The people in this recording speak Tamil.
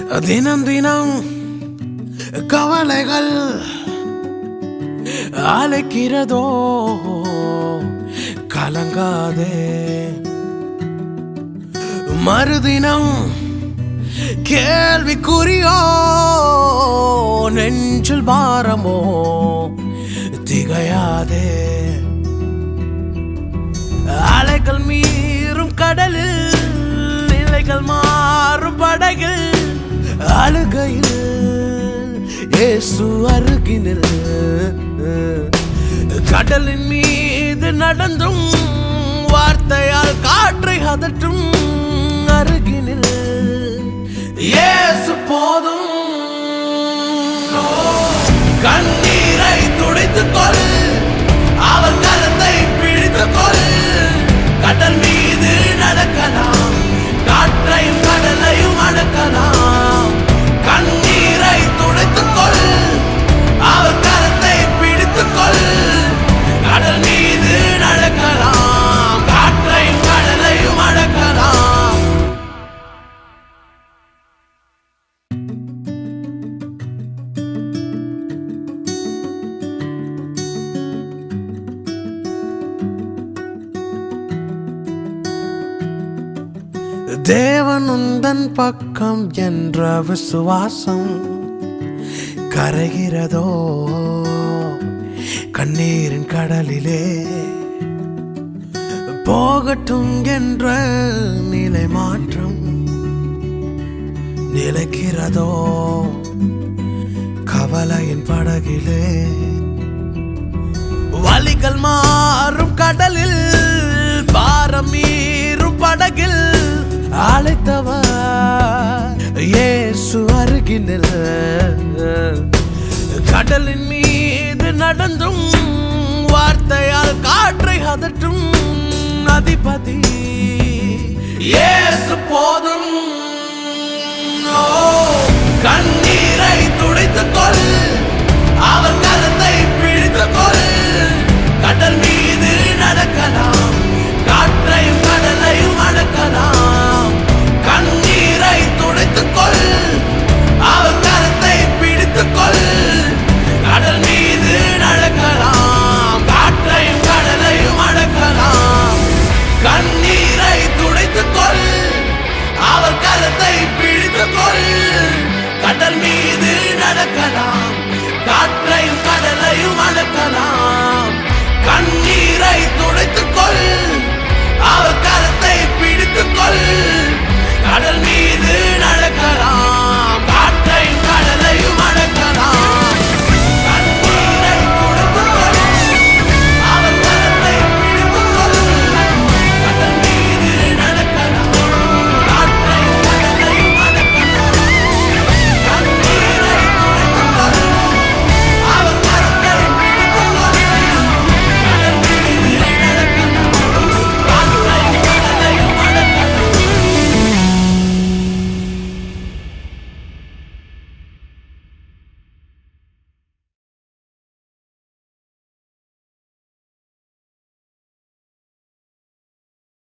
தினம் தினம் கவலைகள் அழைக்கிறதோ, கலங்காதே. மறுதினம் கேள்விக்குறியோ, நெஞ்சில் பாரமோ, திகையாதே. அலைகள் மீறும் கடலில், நிலைகள் மாறும் படகில், அழுகையில் இயேசு அருகினில். கடலின் மீது நடந்தும் வார்த்தையால் காற்றை அதற்றும் அருகினில் இயேசு போதும். கண்ணீரை துடைத்துக் கொள், அவர் கரத்தை பிடித்துக் கொள். கடல் மீது நடக்கலாம், காற்றையும் கடலையும் அடக்கலாம். கண்ணீரை துடைத்துக் கொள், அவர் கரத்தை பிடித்துக் கொள். கடல் மீது நடக்கலாம், காற்றையும் கடலையும் அடக்கலாம். தேவன் உந்தன் பக்கம் என்ற விசுவாசம் கரைகிறதோ, கண்ணீரின் கடலிலே போகட்டும் என்ற நிலை மாற்றம் நிலைக்கிறதோ, கவலையின் படகிலே வலிகள் மாறும் கடலில், பாரம் மீறும் படகில் அழைத்தவர் இயேசு அருகினில். கடலின் மீது நடந்தும் வார்த்தையால் காற்றை அதற்றும் அதிபதி இயேசு போதும். கண்ணீரை துடைத்துக் கொள், அவர்